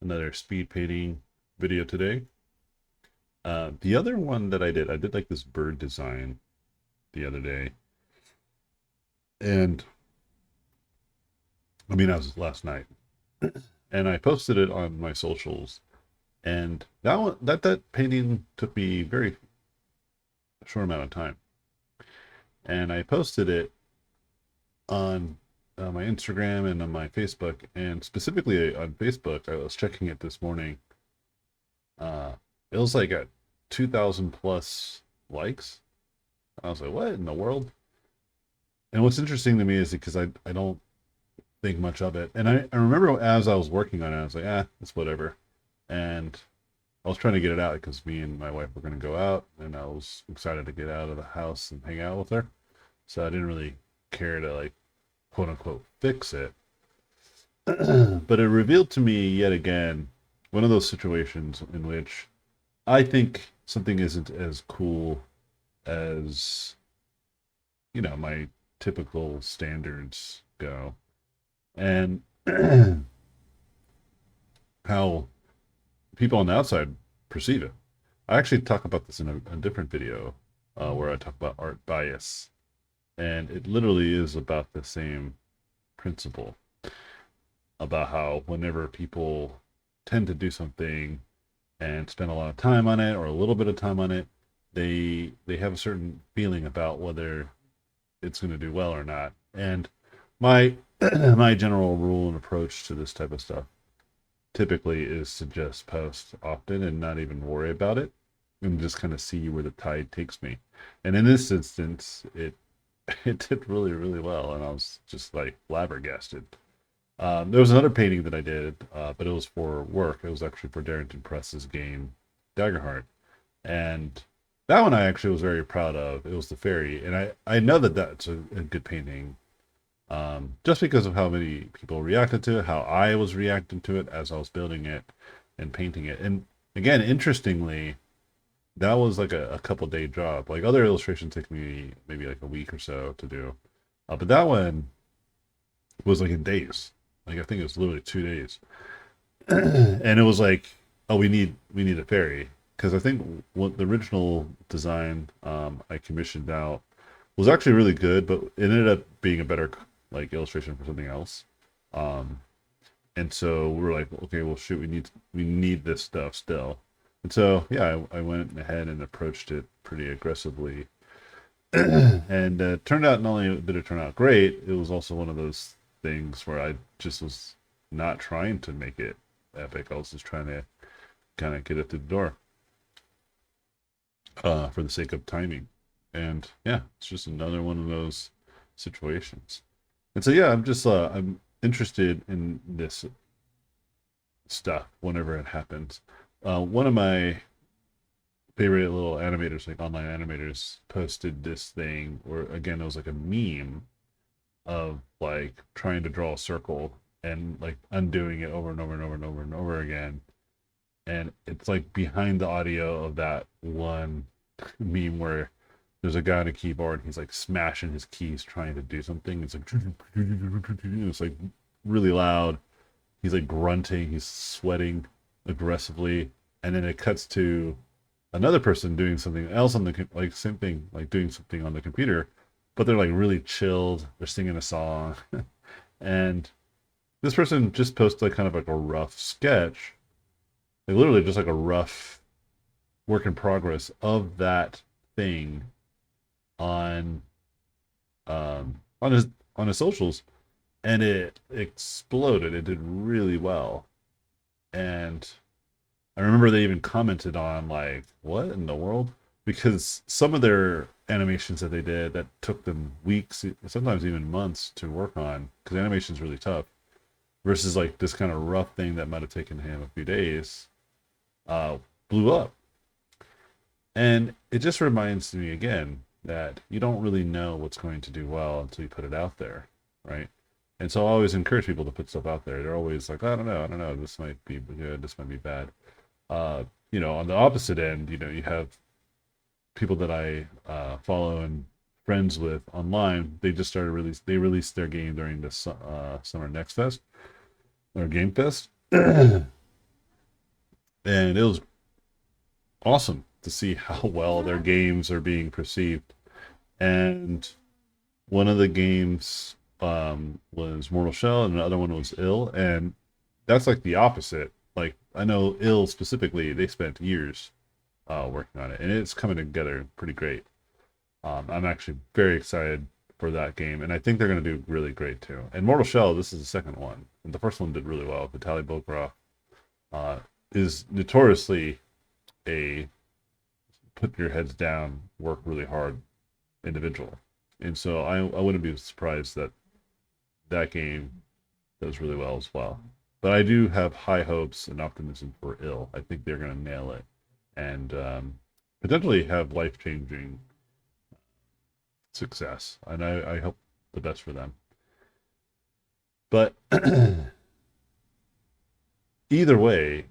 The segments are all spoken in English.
another speed painting video today. The other one that I did like this bird design the other day, and I mean, that was last night, and I posted it on my socials. And that painting took me very short amount of time, and I posted it on my Instagram and on my Facebook, and specifically on Facebook. I was checking it this morning. Uh, it was like at 2,000 plus likes. I was like, what in the world? And what's interesting to me is because I don't think much of it. And I remember as I was working on it, I was like, it's whatever. And I was trying to get it out because me and my wife were going to go out, and I was excited to get out of the house and hang out with her. So I didn't really care to like quote unquote fix it. But it revealed to me yet again one of those situations in which I think something isn't as cool as, my typical standards go. And how people on the outside perceive it. I actually talk about this in a different video where I talk about art bias. And it literally is about the same principle about how whenever people tend to do something and spend a lot of time on it or a little bit of time on it, they have a certain feeling about whether it's going to do well or not. And my my general rule and approach to this type of stuff typically is to just post often and not even worry about it and just kind of see where the tide takes me. And in this instance, it did really really well, and I was just like flabbergasted. There was another painting that I did, but it was for work. It was actually for Darrington Press's game Daggerheart, and that one I actually was very proud of. It was the fairy, and I know that that's a good painting, just because of how many people reacted to it, how I was reacting to it as I was building it and painting it. And again, interestingly, that was like a couple day job. Like other illustrations take me maybe like a week or so to do, but that one was like in days. Like I think it was literally 2 days, and it was like, oh, we need a fairy because I think what the original design I commissioned out was actually really good, but it ended up being a better like illustration for something else. Um, and so we were like, okay, well, shoot, we need this stuff still. And so yeah, I went ahead and approached it pretty aggressively, and turned out not only did it turn out great, it was also one of those things where I just was not trying to make it epic. I was just trying to kind of get it through the door for the sake of timing. And yeah, it's just another one of those situations. And so yeah, I'm interested in this stuff whenever it happens. One of my favorite little animators, like online animators, posted this thing where again it was like a meme of like trying to draw a circle and like undoing it over and over and over and over and over again. And it's like behind the audio of that one meme where there's a guy on a keyboard, he's like smashing his keys trying to do something. It's like it's like really loud. He's like grunting, he's sweating aggressively, and then it cuts to another person doing something else on the like same thing, like doing something on the computer, but they're like really chilled. They're singing a song, and this person just posted like kind of like a rough sketch, like literally just like a rough work in progress of that thing on on his socials, and it exploded. It did really well, and I remember they even commented on like, what in the world? Because some of their animations that they did that took them weeks, sometimes even months to work on, because animation is really tough, versus like this kind of rough thing that might have taken him a few days, uh, blew up. And it just reminds me again that you don't really know what's going to do well until you put it out there, right? And so I always encourage people to put stuff out there. They're always like, I don't know, this might be good, this might be bad. On the opposite end, you have people that I follow and friends with online. They just started they released their game during the Summer Next Fest or Game Fest. And it was awesome to see how well their games are being perceived. And one of the games was Mortal Shell, and another one was Ill, and that's like the opposite. Like I know Ill specifically, they spent years working on it, and it's coming together pretty great. I'm actually very excited for that game, and I think they're going to do really great too. And Mortal Shell, this is the second one, and the first one did really well. Vitaly Bokrov uh, is notoriously a put your heads down, work really hard individual, and so I wouldn't be surprised that that game does really well as well. But I do have high hopes and optimism for Ill. I think they're going to nail it and potentially have life changing success. And I hope the best for them. But either way,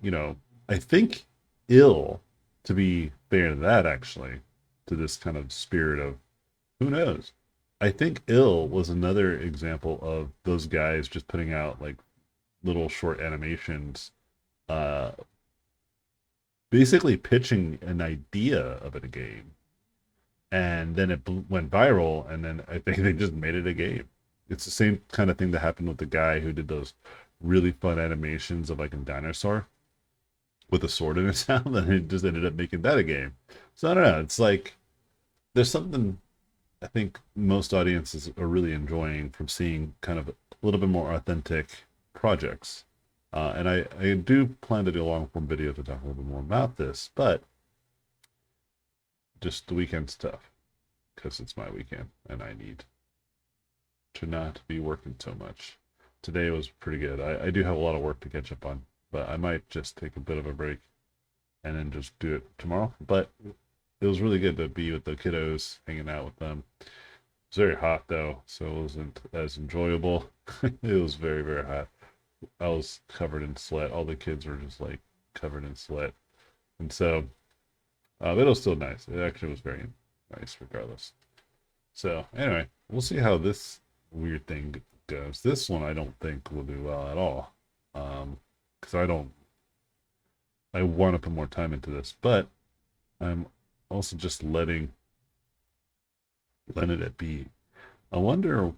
I think Ill, to be fair to that, actually, to this kind of spirit of who knows. I think Ill was another example of those guys just putting out like little short animations, uh, basically pitching an idea of a game, and then it went viral, and then I think they just made it a game. It's the same kind of thing that happened with the guy who did those really fun animations of like a dinosaur with a sword in its mouth, and he just ended up making that a game. So I don't know. It's like there's something I think most audiences are really enjoying from seeing kind of a little bit more authentic projects. And I do plan to do a long form video to talk a little bit more about this, but just the weekend stuff because it's my weekend and I need to not be working so much. Today was pretty good. I do have a lot of work to catch up on, but I might just take a bit of a break and then just do it tomorrow. But it was really good to be with the kiddos, hanging out with them. It's very hot though, so it wasn't as enjoyable. It was very, very hot. I was covered in sweat. All the kids were just like covered in sweat. And so, but it was still nice. It actually was very nice regardless. So, anyway, we'll see how this weird thing goes. This one I don't think will do well at all. Because I want to put more time into this, but I'm also just letting it be. I wonder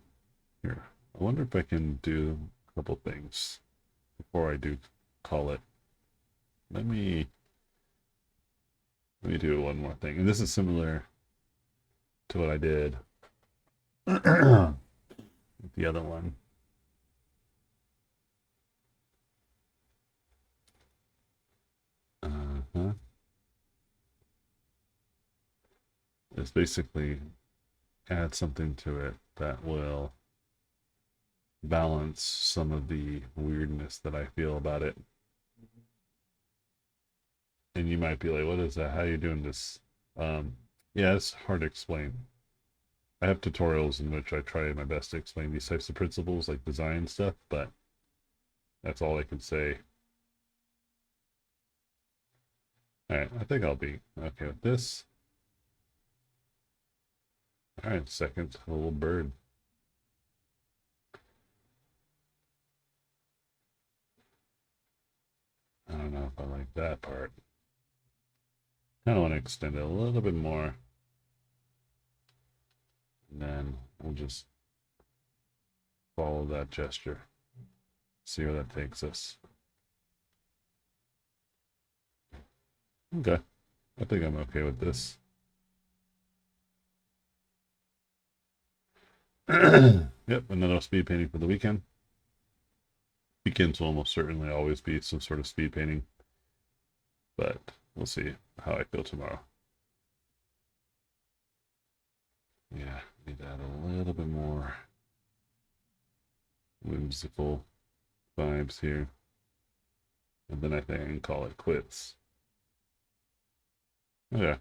here. I wonder if I can do a couple things before I do call it. Let me do one more thing, and this is similar to what I did with the other one. Uh-huh. It's basically add something to it that will balance some of the weirdness that I feel about it. And you might be like, what is that? How are you doing this? Yeah, it's hard to explain. I have tutorials in which I try my best to explain these types of principles, like design stuff, but that's all I can say. All right, I think I'll be okay with this. All right, second little bird. I don't know if I like that part. Kind of want to extend it a little bit more. And then we'll just follow that gesture. See where that takes us. Okay. I think I'm okay with this. Yep, another speed painting for the weekend. Weekends will almost certainly always be some sort of speed painting. But we'll see how I feel tomorrow. Yeah, need to add a little bit more whimsical vibes here. And then I think I can call it quits. Okay.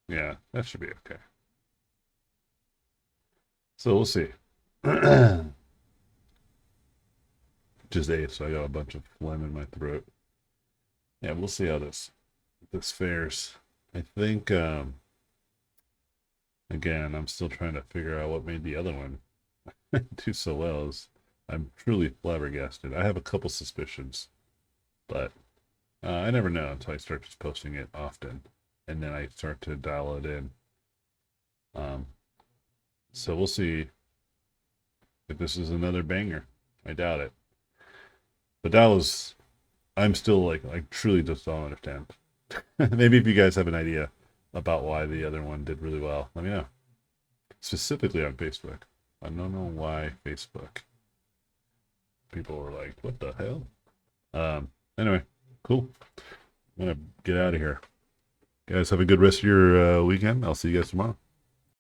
Yeah, that should be okay. So we'll see. Just ate, so I got a bunch of phlegm in my throat. Yeah, we'll see how this this fares. I think again, I'm still trying to figure out what made the other one do so well. I'm truly flabbergasted. I have a couple suspicions, but I never know until I start just posting it often, and then I start to dial it in. Um, so we'll see if this is another banger. I doubt it. But I'm still like truly just don't understand. Maybe if you guys have an idea about why the other one did really well, let me know. Specifically on Facebook. I don't know why Facebook. People were like, what the hell? Anyway, cool. I'm gonna get out of here. Guys, have a good rest of your weekend. I'll see you guys tomorrow.